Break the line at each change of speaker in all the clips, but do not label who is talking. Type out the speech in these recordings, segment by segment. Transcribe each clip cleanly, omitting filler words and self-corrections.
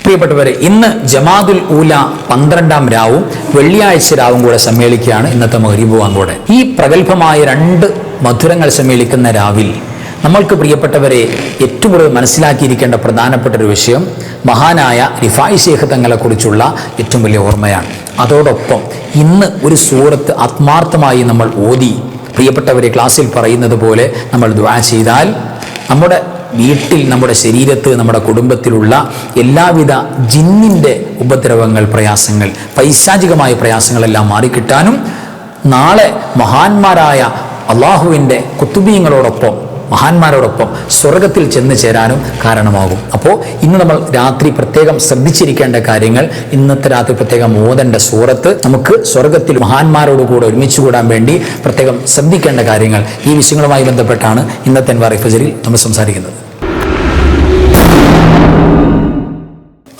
പ്രിയപ്പെട്ടവരെ, ഇന്ന് ജമാദുൽ ഊല 12-ാം രാവും വെള്ളിയാഴ്ച രാവും കൂടെ സമ്മേളിക്കുകയാണ്. ഇന്നത്തെ മഗ്‌രിബ് ബാങ്കോടെ ഈ പ്രഗത്ഭമായ 2 മധുരങ്ങൾ സമ്മേളിക്കുന്ന രാവിൽ നമ്മൾക്ക് പ്രിയപ്പെട്ടവരെ ഏറ്റവും കൂടുതൽ മനസ്സിലാക്കിയിരിക്കേണ്ട പ്രധാനപ്പെട്ട ഒരു വിഷയം മഹാനായ റിഫായി ശൈഖ് തങ്ങളെ കുറിച്ചുള്ള ഏറ്റവും വലിയ ഓർമ്മയാണ്. അതോടൊപ്പം ഇന്ന് ഒരു സൂറത്ത് ആത്മാർത്ഥമായി നമ്മൾ ഓതി പ്രിയപ്പെട്ടവരെ ക്ലാസ്സിൽ പറയുന്നത് പോലെ നമ്മൾ ദുആ ചെയ്താൽ നമ്മുടെ വീട്ടിൽ, നമ്മുടെ ശരീരത്ത്, നമ്മുടെ കുടുംബത്തിലുള്ള എല്ലാവിധ ജിന്നിൻ്റെ ഉപദ്രവങ്ങൾ, പ്രയാസങ്ങൾ, പൈശാചികമായ പ്രയാസങ്ങളെല്ലാം മാറിക്കിട്ടാനും നാളെ മഹാന്മാരായ അള്ളാഹുവിൻ്റെ കുത്തുബീങ്ങളോടൊപ്പം, മഹാന്മാരോടൊപ്പം സ്വർഗത്തിൽ ചെന്ന് ചേരാനും കാരണമാകും. അപ്പോൾ ഇന്ന് നമ്മൾ രാത്രി പ്രത്യേകം ശ്രദ്ധിച്ചിരിക്കേണ്ട കാര്യങ്ങൾ, ഇന്നത്തെ രാത്രി പ്രത്യേകം ഓതേണ്ട സൂറത്ത്, നമുക്ക് സ്വർഗത്തിൽ മഹാന്മാരോട് കൂടെ ഒരുമിച്ച് കൂടാൻ വേണ്ടി പ്രത്യേകം ശ്രദ്ധിക്കേണ്ട കാര്യങ്ങൾ, ഈ വിഷയങ്ങളുമായി ബന്ധപ്പെട്ടാണ് ഇന്നത്തെ അൻവാർ ഫജറിൽ നമ്മൾ സംസാരിക്കുന്നത്.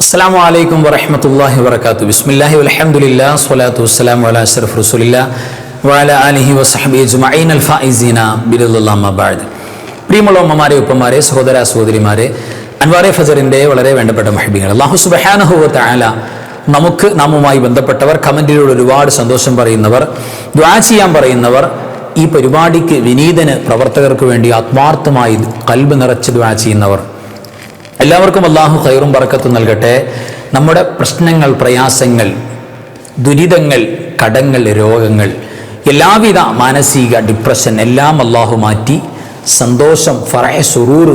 അസ്സലാമു അലൈക്കും വറഹ്മത്തുള്ളാഹി വബറകാതുഹു. ബിസ്മില്ലാഹി വൽഹംദുലില്ലാഹി സ്വലാത്തു വസ്സലാമു അലാ അഷ്റഫി റസൂലില്ലാഹി വഅലാ ആലിഹി വസഹ്ബിഹി അജ്മഈൻ അൽഫായിസീന ബിറളില്ലാഹി അമ്മാ ബഅദ്. പ്രിയമുള്ള ഉമ്മമാരെ, ഉപ്പമാരെ, സഹോദര സഹോദരിമാരെ, അൻവാറെ ഫജറിൻ്റെ വളരെ വേണ്ടപ്പെട്ട മഹബീങ്ങൾ, അല്ലാഹു സുബ്ഹാനഹു വ തആല നാമുമായി ബന്ധപ്പെട്ടവർ, കമന്റിലൂടെ ഒരുപാട് സന്തോഷം പറയുന്നവർ, ദുആ ചെയ്യാൻ പറയുന്നവർ, ഈ പരിപാടിക്ക് വിനീതന് പ്രവർത്തകർക്ക് വേണ്ടി ആത്മാർത്ഥമായി ഖൽബ് നിറച്ച് ദുആ ചെയ്യുന്നവർ, എല്ലാവർക്കും അല്ലാഹു ഖൈറും ബറക്കത്തും നൽകട്ടെ. നമ്മുടെ പ്രശ്നങ്ങൾ, പ്രയാസങ്ങൾ, ദുരിതങ്ങൾ, കടങ്ങൾ, രോഗങ്ങൾ, എല്ലാവിധ മാനസിക ഡിപ്രഷൻ എല്ലാം അല്ലാഹു മാറ്റി സന്തോഷം, ഫറഹ്, സുറൂർ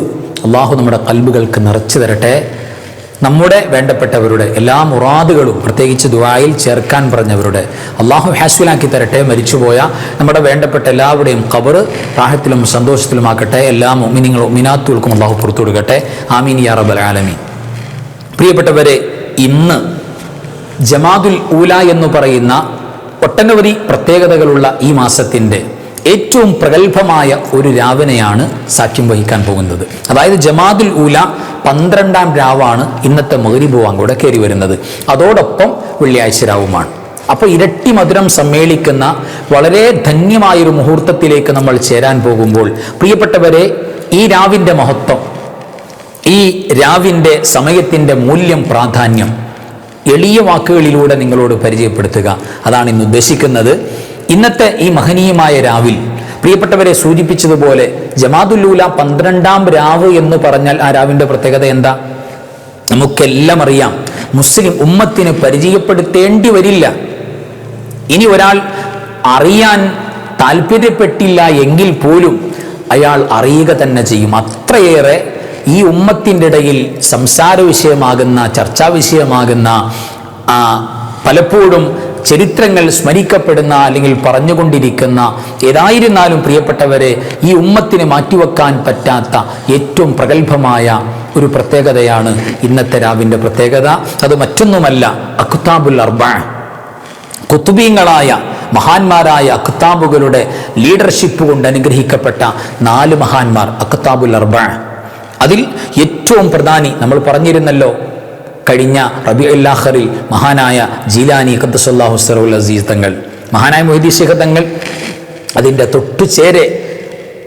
അല്ലാഹു നമ്മുടെ ഖൽബുകൾക്ക് നിറച്ചു തരട്ടെ. നമ്മുടെ വേണ്ടപ്പെട്ടവരുടെ എല്ലാ മുറാദുകളും പ്രത്യേകിച്ച് ദുആയിൽ ചേർക്കാൻ പറഞ്ഞവരുടെ അല്ലാഹു ഹാസ്വിലാക്കി തരട്ടെ. മരിച്ചുപോയ നമ്മുടെ വേണ്ടപ്പെട്ട എല്ലാവരുടെയും ഖബർ റാഹത്തിലും സന്തോഷത്തിലുമാക്കട്ടെ. എല്ലാ മുഅ്മിനീങ്ങളും മുഅ്മിനാത്തുകൾക്കും അല്ലാഹു പുറത്തു കൊടുക്കട്ടെ. ആമീൻ യാ റബ്ബൽ ആലമീൻ. പ്രിയപ്പെട്ടവരെ, ഇന്ന് ജമാദുൽ ഊല എന്ന് പറയുന്ന ഒട്ടനവധി പ്രത്യേകതകളുള്ള ഈ മാസത്തിൻ്റെ ഏറ്റവും പ്രഗത്ഭമായ ഒരു രാവിനെയാണ് സാക്ഷ്യം വഹിക്കാൻ പോകുന്നത്. അതായത് ജമാദുൽ ഊല 12-ാം രാവാണ് ഇന്നത്തെ മഗ്‌രിബ് ബാങ്കോടെ കയറി വരുന്നത്. അതോടൊപ്പം വെള്ളിയാഴ്ച രാവുമാണ്. അപ്പോൾ ഇരട്ടി മധുരം സമ്മേളിക്കുന്ന വളരെ ധന്യമായൊരു മുഹൂർത്തത്തിലേക്ക് നമ്മൾ ചേരാൻ പോകുമ്പോൾ പ്രിയപ്പെട്ടവരെ, ഈ രാവിൻ്റെ മഹത്വം, ഈ രാവിൻ്റെ സമയത്തിൻ്റെ മൂല്യം, പ്രാധാന്യം എളിയ വാക്കുകളിലൂടെ നിങ്ങളോട് പരിചയപ്പെടുത്തുക, അതാണ് ഇന്ന് ഉദ്ദേശിക്കുന്നത്. ഇന്നത്തെ ഈ മഹനീയമായ രാവിൽ പ്രിയപ്പെട്ടവരെ സൂചിപ്പിച്ചതുപോലെ ജമാദുൽ ഊല 12-ാം രാവ് എന്ന് പറഞ്ഞാൽ ആ രാവിൻ്റെ പ്രത്യേകത എന്താ? നമുക്കെല്ലാം അറിയാം. മുസ്ലിം ഉമ്മത്തിന് പരിചയപ്പെടുത്തേണ്ടി വരില്ല. ഇനി ഒരാൾ അറിയാൻ താല്പര്യപ്പെട്ടില്ല എങ്കിൽ പോലും അയാൾ അറിയുക തന്നെ ചെയ്യും. അത്രയേറെ ഈ ഉമ്മത്തിൻ്റെ ഇടയിൽ സംസാര വിഷയമാകുന്ന, ചർച്ചാ വിഷയമാകുന്ന, പലപ്പോഴും ചരിത്രങ്ങൾ സ്മരിക്കപ്പെടുന്ന അല്ലെങ്കിൽ പറഞ്ഞുകൊണ്ടിരിക്കുന്ന, ഏതായിരുന്നാലും പ്രിയപ്പെട്ടവരെ, ഈ ഉമ്മത്തിന് മാറ്റിവെക്കാൻ പറ്റാത്ത ഏറ്റവും പ്രഗത്ഭമായ ഒരു പ്രത്യേകതയാണ് ഇന്നത്തെ രാവിൻ്റെ പ്രത്യേകത. അത് മറ്റൊന്നുമല്ല, അഖ്താബുൽ അർബഅ, കുത്തുബീങ്ങളായ മഹാന്മാരായ അഖ്താബുകളുടെ ലീഡർഷിപ്പ് കൊണ്ട് അനുഗ്രഹിക്കപ്പെട്ട 4 മഹാന്മാർ, അഖ്താബുൽ അർബഅ. അതിൽ ഏറ്റവും പ്രധാനി നമ്മൾ പറഞ്ഞിരുന്നല്ലോ, കഴിഞ്ഞ റബീഉൽ ആഖിറിൽ മഹാനായ ജീലാനി ഖദ്ദസല്ലാഹു സിറഹുൽ അസീസ് തങ്ങൾ, മഹാനായ മുഹ്യിദ്ദീൻ ശൈഖ് തങ്ങൾ. അതിൻ്റെ തൊട്ടുചേരെ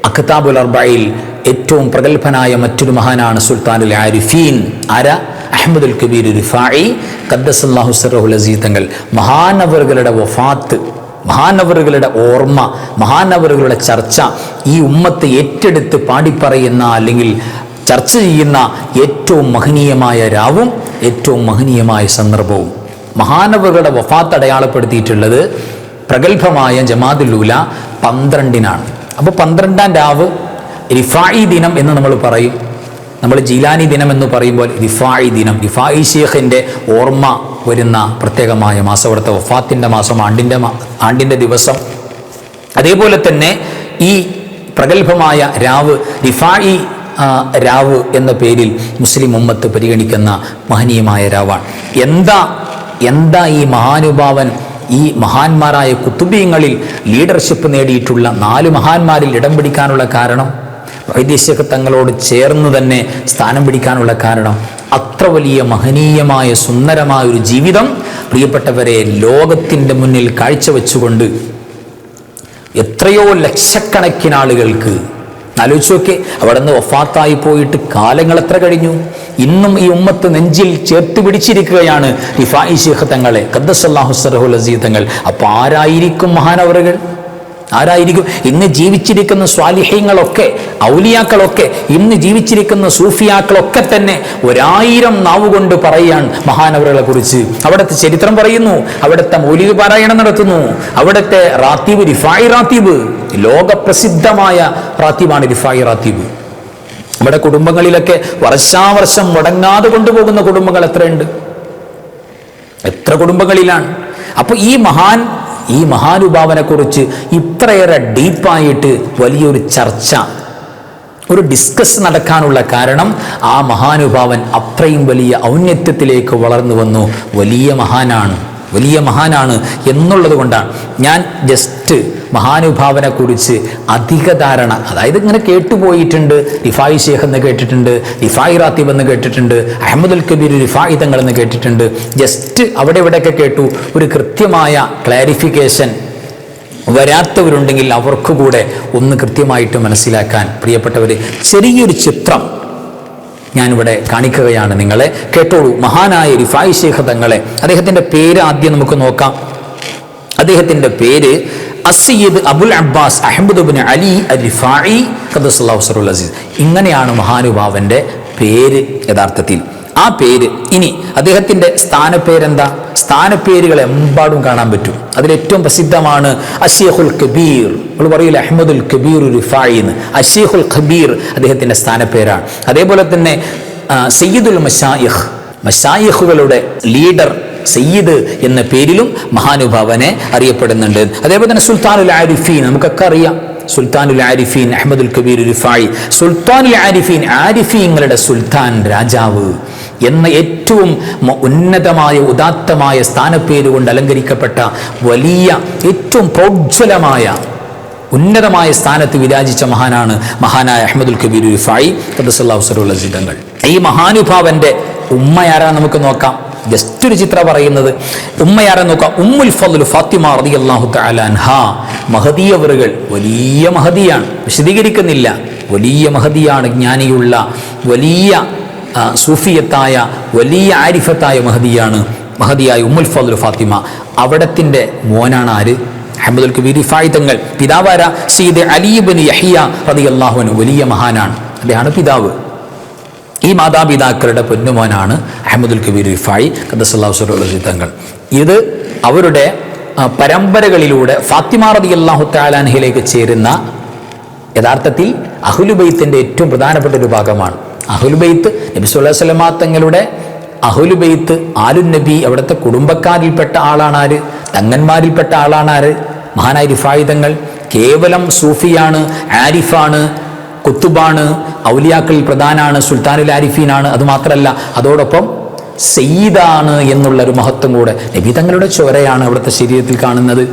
അഖ്താബുൽ അർബഅയിൽ ഏറ്റവും പ്രഗത്ഭനായ മറ്റൊരു മഹാനാണ് സുൽത്താനുൽ ആരിഫീൻ. ആരാ? അഹ്മദുൽ കബീർ റിഫായി ഖദ്ദസല്ലാഹു സിറഹുൽ അസീസ് തങ്ങൾ. മഹാനവറുകളുടെ വഫാത്ത്, മഹാനവറുകളുടെ ഓർമ്മ, മഹാനവറുകളുടെ ചർച്ച ഈ ഉമ്മത്ത് ഏറ്റെടുത്ത് പാടിപ്പറയുന്ന അല്ലെങ്കിൽ ചർച്ച ചെയ്യുന്ന ഏറ്റവും മഹനീയമായ രാവും ഏറ്റവും മഹനീയമായ സന്ദർഭവും. മഹാനവറുകളുടെ വഫാത്ത് അടയാളപ്പെടുത്തിയിട്ടുള്ളത് പ്രഗത്ഭമായ ജമാദുൽ ഊല 12-നാണ്. അപ്പോൾ 12-ാം രാവ് റിഫായി ദിനം എന്ന് നമ്മൾ പറയും. നമ്മൾ ജീലാനി ദിനം എന്ന് പറയുമ്പോൾ റിഫായി ദിനം, റിഫായി ശൈഖിൻ്റെ ഓർമ്മ വരുന്ന പ്രത്യേകമായ മാസം, അവിടുത്തെ വഫാത്തിൻ്റെ മാസം, ആണ്ടിൻ്റെ ദിവസം. അതേപോലെ തന്നെ ഈ പ്രഗത്ഭമായ രാവ് റിഫായി രാവ് എന്ന പേരിൽ മുസ്ലിം ഉമ്മത്ത് പരിഗണിക്കുന്ന മഹനീയമായ രാവാണ്. എന്താ ഈ മഹാനുഭാവൻ, ഈ മഹാന്മാരായ കുത്തുബീങ്ങളിൽ ലീഡർഷിപ്പ് നേടിയിട്ടുള്ള 4 മഹാന്മാരിൽ ഇടം പിടിക്കാനുള്ള കാരണം, വൈദ്യശേഖ തങ്ങളോട് ചേർന്ന് തന്നെ സ്ഥാനം പിടിക്കാനുള്ള കാരണം, അത്ര വലിയ മഹനീയമായ സുന്ദരമായ ഒരു ജീവിതം പ്രിയപ്പെട്ടവരെ ലോകത്തിൻ്റെ മുന്നിൽ കാഴ്ചവെച്ചുകൊണ്ട് എത്രയോ ലക്ഷക്കണക്കിന് ആളുകൾക്ക് ആലോചിച്ച് നോക്കെ, അവിടെ നിന്ന് വഫാത്തായി പോയിട്ട് കാലങ്ങൾ എത്ര കഴിഞ്ഞു. ഇന്നും ഈ ഉമ്മത്ത് നെഞ്ചിൽ ചേർത്ത് പിടിച്ചിരിക്കുകയാണ് റിഫായി ശൈഖ് തങ്ങളെ, ഖദ്ദസല്ലാഹു സിർറഹുൽ അസീസ് തങ്ങൾ. അപ്പൊ ആരായിരിക്കും മഹാനവറുകൾ? ആരായിരിക്കും? ഇന്ന് ജീവിച്ചിരിക്കുന്ന സ്വാലിഹീങ്ങളൊക്കെ, ഔലിയാക്കളൊക്കെ, ഇന്ന് ജീവിച്ചിരിക്കുന്ന സൂഫിയാക്കളൊക്കെ തന്നെ 1000 നാവുകൊണ്ട് പറയാൻ മഹാനവറുകളെ കുറിച്ച്. അവിടുത്തെ ചരിത്രം പറയുന്നു, അവിടുത്തെ മൗലിദ് പാരായണം നടത്തുന്നു, അവിടുത്തെ റാത്തീബ് റിഫായി റാത്തീബ്, ലോകപ്രസിദ്ധമായ റാത്തീബാണ് റിഫായി റാത്തീബ്. നമ്മുടെ കുടുംബങ്ങളിലൊക്കെ വർഷാവർഷം മുടങ്ങാതെ കൊണ്ടുപോകുന്ന കുടുംബങ്ങൾ എത്രയുണ്ട്? എത്ര കുടുംബങ്ങളിലാണ്? അപ്പൊ ഈ മഹാനുഭാവനെ കുറിച്ച് ഇത്രയേറെ ഡീപ്പായിട്ട് വലിയൊരു ചർച്ച, ഒരു ഡിസ്കസ് നടക്കാനുള്ള കാരണം ആ മഹാനുഭാവൻ അത്രയും വലിയ ഔന്നത്യത്തിലേക്ക് വളർന്നു വന്നു. വലിയ മഹാനാണ് എന്നുള്ളത് കൊണ്ടാണ് ഞാൻ ജസ്റ്റ് മഹാനുഭാവനെ കുറിച്ച് അധിക ധാരണ, അതായത് ഇങ്ങനെ കേട്ടുപോയിട്ടുണ്ട്. റിഫായി ശൈഖ് എന്ന് കേട്ടിട്ടുണ്ട്, റിഫായി റാത്തീബ് എന്ന് കേട്ടിട്ടുണ്ട്, അഹമ്മദുൽ കബീർ റിഫായി തങ്ങൾ എന്ന് കേട്ടിട്ടുണ്ട്. ജസ്റ്റ് അവിടെ ഇവിടെയൊക്കെ കേട്ടു. ഒരു കൃത്യമായ ക്ലാരിഫിക്കേഷൻ വരാത്തവരുണ്ടെങ്കിൽ അവർക്ക് കൂടെ ഒന്ന് കൃത്യമായിട്ട് മനസ്സിലാക്കാൻ പ്രിയപ്പെട്ടവർ ചെറിയൊരു ചിത്രം ഞാനിവിടെ കാണിക്കുകയാണ്. നിങ്ങളെ കേട്ടോളൂ. മഹാനായ റിഫായി ശൈഖ് തങ്ങളെ, അദ്ദേഹത്തിൻ്റെ പേര് ആദ്യം നമുക്ക് നോക്കാം. അദ്ദേഹത്തിൻ്റെ പേര് അസ്സയ്യിദ് അബുൽ അബ്ബാസ് അഹ്മദ് ഇബ്നു അലി അൽ-റിഫായി ഖദ്ദസല്ലാഹു സിർറഹുൽ അസീസ്. ഇങ്ങനെയാണ് മഹാനുഭാവന്റെ പേര് യഥാർത്ഥത്തിൽ. ആ പേര്, ഇനി അദ്ദേഹത്തിൻ്റെ സ്ഥാനപ്പേരെന്താ? സ്ഥാനപ്പേരുകൾ എമ്പാടും കാണാൻ പറ്റും. അതിലേറ്റവും പ്രസിദ്ധമാണ് അശ്ശൈഖുൽ കബീർ. നമ്മൾ പറയില്ല അഹ്മദുൽ കബീർ റിഫായി എന്ന്. അശ്ശൈഖുൽ കബീർ അദ്ദേഹത്തിൻ്റെ സ്ഥാനപ്പേരാണ്. അതേപോലെ തന്നെ സയ്യിദുൽ മശായിഖ്, മശായിഖുകളുടെ ലീഡർ സയ്യിദ് എന്ന പേരിലും മഹാനുഭാവനെ അറിയപ്പെടുന്നുണ്ട്. അതേപോലെ തന്നെ സുൽത്താനുൽ ആരിഫീൻ, നമുക്കൊക്കെ അറിയാം. സുൽത്താനുൽ ആരിഫീൻ അഹ്മദുൽ കബീർ റിഫായി, സുൽത്താനുൽ ആരിഫീൻ, ആരിഫീങ്ങളുടെ സുൽത്താൻ, രാജാവ് എന്ന ഏറ്റവും ഉന്നതമായ ഉദാത്തമായ സ്ഥാനപ്പേരുകൊണ്ട് അലങ്കരിക്കപ്പെട്ട വലിയ ഏറ്റവും പ്രോജ്വലമായ ഉന്നതമായ സ്ഥാനത്ത് വിരാജിച്ച മഹാനായ അഹ്മദുൽ കബീർ റിഫായി ഖദ്ദസല്ലാഹു സിർറഹുൽ അസീസ് തങ്ങൾ. ഈ മഹാനുഭാവന്റെ ഉമ്മയാരാ നമുക്ക് നോക്കാം. ജസ്റ്റ് ഒരു ചിത്രം പറയുന്നത് ഉമ്മയാരെ നോക്കാം. ഉമ്മുൽ ഫദ്ൽ ഫാത്തിമ റളിയല്ലാഹു തആല അൻഹാ. മഹദി അവറുകൾ വലിയ മഹദിയാണ്, വിശദീകരിക്കുന്നില്ല. വലിയ മഹദിയാണ്, ജ്ഞാനിയുള്ള വലിയ സൂഫിയത്തായ വലിയ ആരിഫത്തായ മഹദിയായ ഉമ്മുൽ ഫദ്ൽ ഫാത്തിമ. അവിടത്തിൻ്റെ മോനാണ് ആര്? അഹ്മദുൽ കബീർ റിഫായി തങ്ങൾ. പിതാവാര? സയ്യിദ് അലി ഇബ്നു യഹ്യ റളിയല്ലാഹു അൻഹു, വലിയ മഹാനാണ്, അദ്ദേഹമാണ് പിതാവ്. ഈ മാതാപിതാക്കളുടെ പൊന്നുമോനാണ് അഹ്മദുൽ കബീർ റിഫായി ഖദ്ദസല്ലാഹു സിർറഹുൽ അസീസ് തങ്ങൾ. ഇത് അവരുടെ പരമ്പരകളിലൂടെ ഫാത്തിമ റളിയല്ലാഹു തആല അൻഹയിലേക്ക് ചേരുന്ന യഥാർത്ഥത്തിൽ അഹ്ലുബൈത്തിന്റെ ഏറ്റവും പ്രധാനപ്പെട്ട ഒരു ഭാഗമാണ്. അഹ്ലുബൈത്ത് നബി സല്ലല്ലാഹു അലൈഹി വസല്ലമ തങ്ങളുടെ അഹ്ലുബൈത്ത്, ആലുൻ നബി, അവിടുത്തെ കുടുംബക്കാരിൽപ്പെട്ട ആളാണ് ആര്? തങ്ങന്മാരിൽപ്പെട്ട ആളാണ് ആര്? മഹാനായ റിഫായി തങ്ങൾ. കേവലം സൂഫിയാണ്, ആരിഫാണ്, കുത്തുബാണ്, ഔലിയാക്കളിൽ പ്രധാനാണ്, സുൽത്താനുൽ ആരിഫീനാണ്. അതുമാത്രമല്ല, അതോടൊപ്പം സയ്യിദാണ് എന്നുള്ളൊരു മഹത്വം കൂടെ. നബി തങ്ങളുടെ ചോരയാണ് അവിടുത്തെ ശരീരത്തിൽ കാണുന്നത്.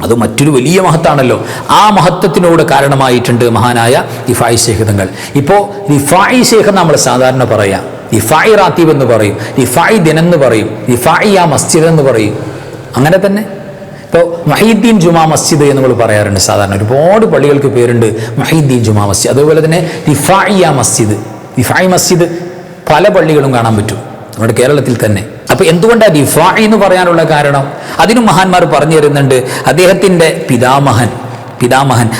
അത് മറ്റൊരു വലിയ മഹത്താണല്ലോ. ആ മഹത്വത്തിനോട് കാരണമായിട്ടുണ്ട് മഹാനായ റിഫായി ശൈഖ് തങ്ങൾ. ഇപ്പോൾ റിഫായി ശൈഖ് നമ്മൾ സാധാരണ പറയാം, റിഫായി റാത്തീബ് എന്ന് പറയും, റിഫായി ദിനം എന്ന് പറയും, റിഫായി ആ മസ്ജിദ് എന്ന് പറയും. അങ്ങനെ തന്നെ ഇപ്പോൾ മഹീദ്ദീൻ ജുമാ മസ്ജിദ് എന്ന് നമ്മൾ പറയാറുണ്ട്. സാധാരണ ഒരുപാട് പള്ളികൾക്ക് പേരുണ്ട്, മഹീദ്ദീൻ ജുമാ മസ്ജിദ്. അതുപോലെ തന്നെ റിഫായിയ മസ്ജിദ്, റിഫായി മസ്ജിദ് പല പള്ളികളും കാണാൻ പറ്റും നമ്മുടെ കേരളത്തിൽ തന്നെ. അപ്പൊ എന്തുകൊണ്ടാണ് റിഫായി എന്ന് പറയാനുള്ള കാരണം? അതിനും മഹാന്മാർ പറഞ്ഞു തരുന്നുണ്ട്. അദ്ദേഹത്തിന്റെ പിതാമഹൻ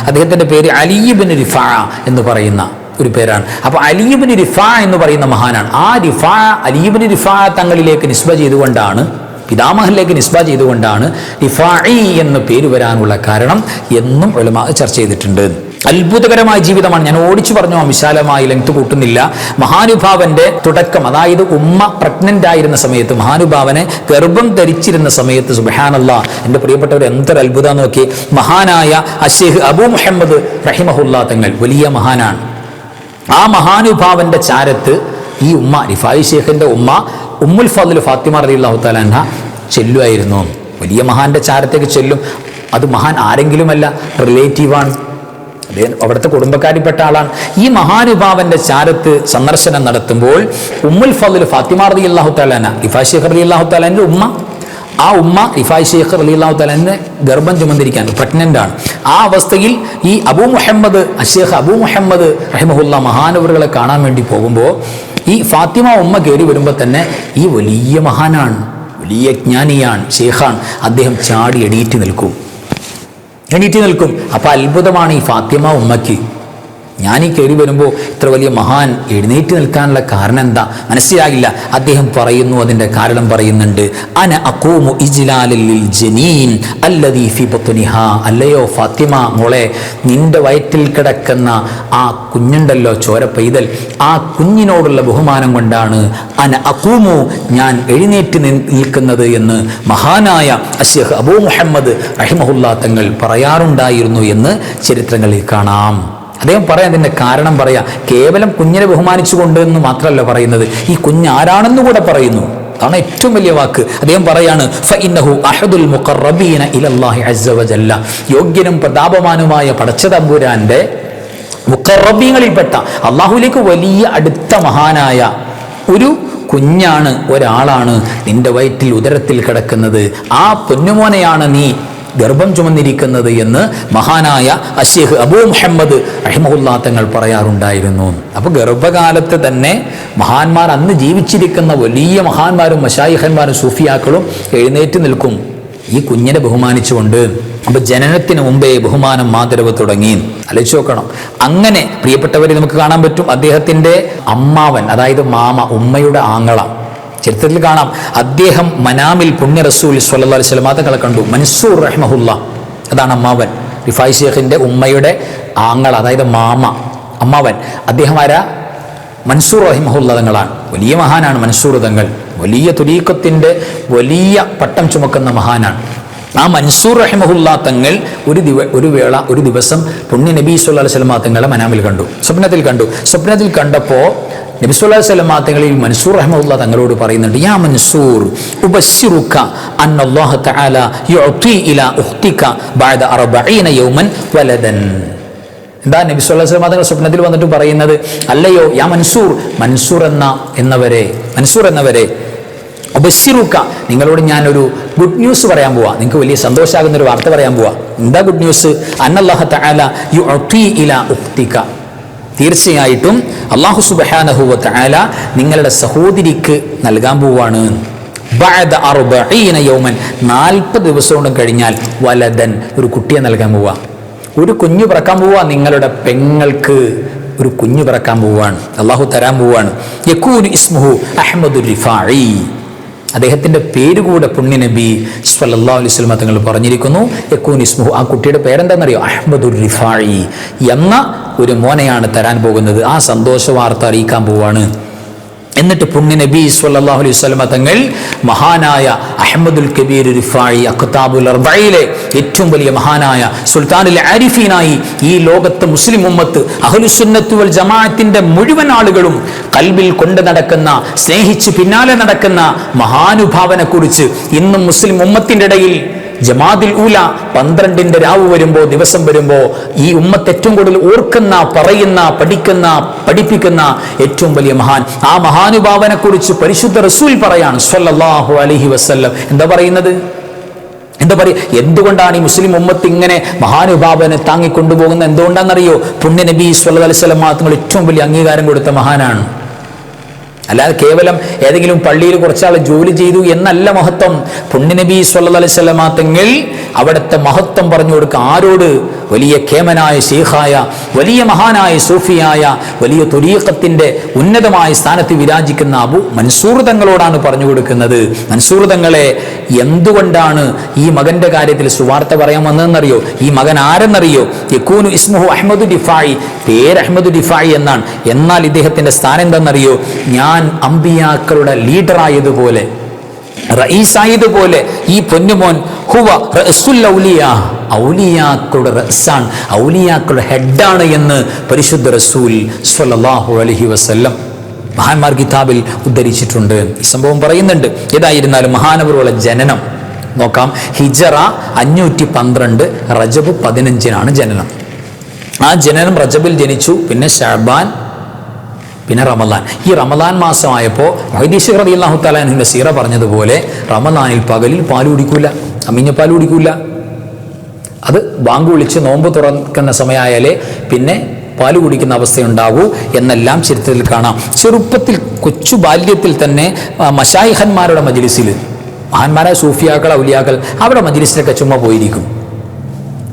അദ്ദേഹത്തിന്റെ പേര് അലി ഇബ്നു റിഫാ എന്ന് പറയുന്ന ഒരു പേരാണ്. അപ്പൊ അലി ഇബ്നു റിഫാ എന്ന് പറയുന്ന മഹാനാണ്. ആ റിഫാ അലി ഇബ്നു റിഫാ തങ്ങളിലേക്ക് നിസ്ബ ചെയ്തുകൊണ്ടാണ്, പിതാമഹനിലേക്ക് നിസ്ബ ചെയ്തുകൊണ്ടാണ് റിഫായി എന്ന പേര് വരാനുള്ള കാരണം എന്നും ഉലമാ ചർച്ച ചെയ്തിട്ടുണ്ട്. അത്ഭുതകരമായ ജീവിതമാണ്. ഞാൻ ഓടിച്ചു പറഞ്ഞു, വിശാലമായി ലെങ്ത് കൂട്ടുന്നില്ല. മഹാനുഭാവന്റെ തുടക്കം, അതായത് ഉമ്മ പ്രഗ്നന്റ് ആയിരുന്ന സമയത്ത്, മഹാനുഭാവനെ ഗർഭം ധരിച്ചിരുന്ന സമയത്ത്, സുബ്ഹാനല്ലാഹ്, എൻ്റെ പ്രിയപ്പെട്ടവർ എന്തൊരു അത്ഭുതം നോക്കി. മഹാനായ അശ്ശൈഖ് അബൂ മുഹമ്മദ് റഹിമഹുല്ലാ തങ്ങൾ വലിയ മഹാനാണ്. ആ മഹാനുഭാവന്റെ ചാരത്ത് ഈ ഉമ്മ, റിഫായി ശൈഖിന്റെ ഉമ്മ ഉമ്മുൽ ഫദ്ൽ ഫാത്തിമ റളിയല്ലാഹു തആല അൻഹ ചെല്ലുമായിരുന്നു. വലിയ മഹാന്റെ ചാരത്തേക്ക് ചെല്ലും. അത് മഹാൻ ആരെങ്കിലുമല്ല, റിലേറ്റീവാണ്, അദ്ദേഹം അവിടുത്തെ കുടുംബക്കാരിൽപ്പെട്ട ആളാണ്. ഈ മഹാനുഭാവന്റെ ചാരത്ത് സന്ദർശനം നടത്തുമ്പോൾ ഉമ്മുൽ ഫദ്ൽ ഫാത്തിമ റളിയല്ലാഹു തആല അൻഹ, റിഫായി ശൈഖ് റളിയല്ലാഹു തആലന്റെ ഉമ്മ, ആ ഉമ്മ റിഫായി ശൈഖ് റളിയല്ലാഹു തആല അൻഹ ഗർഭം ചുമന്നിരിക്കാൻ പ്രഗ്നന്റ് ആണ്. ആ അവസ്ഥയിൽ ഈ അബൂ മുഹമ്മദ് അഷേഖ് അബൂ മുഹമ്മദ് റഹിമഹുല്ല മഹാനവറുകളെ കാണാൻ വേണ്ടി പോകുമ്പോൾ ഈ ഫാത്തിമ ഉമ്മ കയറി വരുമ്പോൾ തന്നെ ഈ വലിയ മഹാനാണ്, വലിയ ജ്ഞാനിയാണ്, ഷേഖാണ്. അദ്ദേഹം ചാടി എണീറ്റ് നിൽക്കും. അപ്പം അത്ഭുതമാണ് ഈ ഫാത്തിമ ഉമ്മയ്ക്ക്. ഞാനീ കയറി വരുമ്പോൾ ഇത്ര വലിയ മഹാൻ എഴുന്നേറ്റ് നിൽക്കാനുള്ള കാരണം എന്താ മനസ്സിലാകില്ല. അദ്ദേഹം പറയുന്നു, അതിൻ്റെ കാരണം പറയുന്നുണ്ട്. അന അഖൂമു ഇജ്ലാലൽ ലിൽ ജനീൻ അല്ലദീ ഫീ ബത്നിഹാ. അല്ലയോ ഫാത്തിമ മോളെ, നിന്റെ വയറ്റിൽ കിടക്കുന്ന ആ കുഞ്ഞുണ്ടല്ലോ, ചോര പൈതൽ, ആ കുഞ്ഞിനോടുള്ള ബഹുമാനം കൊണ്ടാണ് അന അഖൂമു, ഞാൻ എഴുന്നേറ്റ് നിൽക്കുന്നത് എന്ന് മഹാനായ അശ്ശേഖ് അബൂ മുഹമ്മദ് റഹിമഹുല്ലാ തങ്ങൾ പറയാറുണ്ടായിരുന്നു എന്ന് ചരിത്രങ്ങളിൽ കാണാം. അദ്ദേഹം പറയാം, അതിൻ്റെ കാരണം പറയാം. കേവലം കുഞ്ഞിനെ ബഹുമാനിച്ചുകൊണ്ട് എന്ന് മാത്രമല്ല പറയുന്നത്, ഈ കുഞ്ഞ് ആരാണെന്ന് കൂടെ പറയുന്നു. അതാണ് ഏറ്റവും വലിയ വാക്ക്. അദ്ദേഹം പറയാണ്, ഫഇന്നഹു അഹദുൽ മുഖറബീന ഇലല്ലാഹി അസ്സ വജല്ല. യോഗ്യനും പ്രതാപമാനുമായ പടച്ച തമ്പുരാന്റെ മുഖറബീങ്ങളിൽപ്പെട്ട, അള്ളാഹുവിലേക്ക് വലിയ അടുത്ത മഹാനായ ഒരു കുഞ്ഞാണ്, ഒരാളാണ് നിന്റെ വയറ്റിൽ ഉദരത്തിൽ കിടക്കുന്നത്. ആ പൊന്നുമോനെയാണ് നീ ഗർഭം ചുമന്നിരിക്കുന്നത് എന്ന് മഹാനായ അശ്ശേഖ് അബൂ മുഹമ്മദ് റഹിമഹുല്ലാ തങ്ങൾ പറയാറുണ്ടായിരുന്നു. അപ്പോൾ ഗർഭകാലത്ത് തന്നെ മഹാന്മാർ, അന്ന് ജീവിച്ചിരിക്കുന്ന വലിയ മഹാന്മാരും മശായിഖന്മാരും സൂഫിയാക്കളും എഴുന്നേറ്റ് നിൽക്കും ഈ കുഞ്ഞിനെ ബഹുമാനിച്ചുകൊണ്ട്. അപ്പോൾ ജനനത്തിന് മുമ്പേ ബഹുമാനം, ആദരവ് തുടങ്ങി. ആലോചിച്ച് നോക്കണം. അങ്ങനെ പ്രിയപ്പെട്ടവരെ നമുക്ക് കാണാൻ പറ്റും, അദ്ദേഹത്തിൻ്റെ അമ്മാവൻ, അതായത് മാമ, ഉമ്മയുടെ ആങ്ങള, ചരിത്രത്തിൽ കാണാം, അദ്ദേഹം മനാമിൽ പുണ്യ റസൂൽ സ്വല്ലല്ലാഹു അലൈഹി വസല്ലം തങ്ങളെ കണ്ടു. മൻസൂർ റഹിമഹുല്ല, അതാണ് അമ്മാവൻ. റിഫായി ഷേഖിൻ്റെ ഉമ്മയുടെ ആങ്ങള, അതായത് മാമ, അമ്മാവൻ. അദ്ദേഹം ആരാ? മൻസൂർ റഹിമഹുല്ല തങ്ങളാണ്. വലിയ മഹാനാണ് മൻസൂർ തങ്ങൾ. വലിയ തുരീഖത്തിൻ്റെ വലിയ പട്ടം ചുമക്കുന്ന മഹാനാണ്. ആ മൻസൂർ റഹിമഹുല്ല തങ്ങൾ ഒരു ദിവസം പുണ്യ നബി സ്വല്ലല്ലാഹു അലൈഹി വസല്ലം തങ്ങളെ മനാമിൽ കണ്ടു, സ്വപ്നത്തിൽ കണ്ടപ്പോൾ നബി സല്ലല്ലാഹു അലൈഹി വസല്ലം തങ്ങളിൽ മൻസൂർ റഹിമഹുല്ലാ തങ്ങളോട് പറയുന്നുണ്ട്, യാ മൻസൂർ ഉബശ്ശിറുക അന്നല്ലാഹു തആല യുഅതി ഇലാ ഉഖ്തിക ബഅദ 40 യൗമൻ വലദൻ. എന്താ നബി സല്ലല്ലാഹു അലൈഹി വസല്ലം തങ്ങൾ സ്വപ്നത്തിൽ വന്നിട്ട് പറയുന്നത്? അല്ലയോ യാ മൻസൂർ എന്നവരെ ഉബശ്ശിറുക, നിങ്ങളോട് ഞാനൊരു ഗുഡ് ന്യൂസ് പറയാൻ പോവാ, നിങ്ങൾക്ക് വലിയ സന്തോഷമാകുന്ന ഒരു വാർത്ത പറയാൻ പോവാ. എന്താ ഗുഡ് ന്യൂസ്? അന്നല്ലാഹു തആല യുഅതി ഇലാ ഉഖ്തിക, തീർച്ചയായിട്ടും അല്ലാഹു സുബ്ഹാനഹു വ തആല നിങ്ങളുടെ സഹോദരിക്ക് നൽകാൻ പോവാണ്. ബഅദ 40 യൗമൻ, 40 ദിവസം കൊണ്ട് കഴിഞ്ഞാൽ വലദൻ, ഒരു കുട്ടിയെ നൽകാൻ പോവാ, ഒരു കുഞ്ഞു പിറക്കാൻ പോവാ. നിങ്ങളുടെ പെങ്ങൾക്ക് ഒരു കുഞ്ഞു പിറക്കാൻ പോവാണ്, അല്ലാഹു തരാൻ പോവാണ്. യകൂനു ഇസ്മുഹു അഹ്മദുർ റിഫാഇ, അദ്ദേഹത്തിൻ്റെ പേര് കൂടെ പുണ്യ നബി സ്വല്ലല്ലാഹു അലൈഹി വസല്ലം തങ്ങൾ പറഞ്ഞിരിക്കുന്നു. യകൂനു ഇസ്മുഹു, ആ കുട്ടിയുടെ പേരെന്താണെന്നറിയോ? അഹ്മദുർ റിഫാഇ എന്ന ഒരു മോനെയാണ് തരാൻ പോകുന്നത്. ആ സന്തോഷ വാർത്ത അറിയിക്കാൻ പോവാണ്. എന്നിട്ട് പുണ്യ നബി സ്വല്ലല്ലാഹു അലൈഹി വസല്ലം തങ്ങൾ മഹാനായ അഹ്മദുൽ കബീർ റിഫാഇ, അഖ്താബുൽ അർബഈലെ ഏറ്റവും വലിയ മഹാനായ സുൽത്താനുൽ ആരിഫീനായി ഈ ലോകത്ത് മുസ്ലിം ഉമ്മത്ത്, അഹ്ലുസുന്നത്ത് വൽ ജമാഅത്തിന്റെ മുഴുവൻ ആളുകളും കൽബിൽ കൊണ്ട് നടക്കുന്ന, സ്നേഹിച്ച് പിന്നാലെ നടക്കുന്ന മഹാനുഭാവനെ കുറിച്ച് ഇന്നും മുസ്ലിം ഉമ്മത്തിന്റെ ഇടയിൽ ജമാഅത്തുൽ ഊല 12ന്റെ രാവ് വരുമ്പോൾ, ദിവസം വരുമ്പോൾ ഈ ഉമ്മത്ത് ഏറ്റവും കൂടുതൽ ഓർക്കുന്ന, പറയുന്ന, പഠിപ്പിക്കുന്ന ഏറ്റവും വലിയ മഹാൻ, ആ മഹാനുഭാവനെ കുറിച്ച് പരിശുദ്ധ റസൂൽ പറയാണ് സ്വല്ലല്ലാഹു അലൈഹി വസല്ലം. എന്താ പറയുന്നത്? എന്തുകൊണ്ടാണ് ഈ മുസ്ലിം ഉമ്മത്ത് ഇങ്ങനെ മഹാനുഭാവനെ താങ്ങിക്കൊണ്ടുപോകുന്നത്? എന്തുകൊണ്ടാണെന്നറിയോ? പുണ്യ നബി സ്വല്ലല്ലാഹു അലൈഹി വസല്ലം തങ്ങൾ ഏറ്റവും വലിയ അംഗീകാരം കൊടുത്ത മഹാനാണ്. അല്ലാതെ കേവലം ഏതെങ്കിലും പള്ളിയിൽ കുറച്ചാൾ ജോലി ചെയ്തു എന്നല്ല മഹത്വം. പുണ്യ നബി സ്വല്ലല്ലാഹു അലൈഹി വസല്ലം തങ്ങൾ അവിടുത്തെ മഹത്വം പറഞ്ഞു കൊടുക്കുക. ആരോട്? വലിയ കേമനായ ശൈഖായ, വലിയ മഹാനായ സൂഫിയായ, വലിയ തുരീഖത്തിന്റെ ഉന്നതമായ സ്ഥാനത്ത് വിരാജിക്കുന്ന അബു മൻസൂർ തങ്ങളോടാണ് പറഞ്ഞു കൊടുക്കുന്നത്. മൻസൂർ തങ്ങളെ, എന്തുകൊണ്ടാണ് ഈ മകന്റെ കാര്യത്തിൽ സുവാർത്ത പറയാൻ വന്നതെന്നറിയോ? ഈ മകൻ ആരെന്നറിയോ? യകൂനു ഇസ്മുഹു അഹ്മദു റിഫാഇ, പേര് അഹ്മദു റിഫാഇ എന്നാണ്. എന്നാൽ ഇദ്ദേഹത്തിന്റെ സ്ഥാനം എന്താണെന്നറിയോ? ഞാൻ അമ്പിയാക്കളുടെ ലീഡറായതുപോലെ, റഈസായതുപോലെ ഈ പൊന്നുമോൻ ഹുവ റഅസുൽ ഔലിയാ, ഔലിയാക്കളുടെ റഅസാൻ, ഔലിയാക്കളുടെ ഹെഡാണ് എന്ന് പരിശുദ്ധ റസൂൽ സ്വല്ലല്ലാഹു അലൈഹി വസല്ലം മഹാന്മാർ കിതാബിൽ ഉദ്ധരിച്ചിട്ടുണ്ട്. ഈ സംഭവം പറയുന്നുണ്ട്. ഏതായിരുന്നാലും മഹാനവറുകളുടെ ജനനം നോക്കാം. ഹിജറ 512 റജബ് 15 ജനനം. ആ ജനനം റജബിൽ ജനിച്ചു. പിന്നെ ശഅബാൻ, പിന്നെ റമദാൻ. ഈ റമദാൻ മാസമായപ്പോൾ മുഹദ്ദിസ് റളിയല്ലാഹു തആല അൻഹുവിന്റെ സീറ പറഞ്ഞതുപോലെ റമദാനിൽ പകലിൽ പാൽ കുടിക്കൂല, അമ്മിഞ്ഞ പാൽ കുടിക്കൂല. അത് ബാങ്ക് വിളിച്ച് നോമ്പ് തുറക്കുന്ന സമയമായാലേ പിന്നെ പാല് കുടിക്കുന്ന അവസ്ഥയുണ്ടാകൂ എന്നെല്ലാം ചരിത്രത്തിൽ കാണാം. ചെറുപ്പത്തിൽ കൊച്ചു ബാല്യത്തിൽ തന്നെ മശായിഖന്മാരുടെ മജ്ലിസിൽ, മഹാന്മാരായ സൂഫിയാക്കൾ, ഔലിയാക്കൾ, അവരുടെ മജ്ലിസിലൊക്കെ ചുമ്മാ പോയിരിക്കും.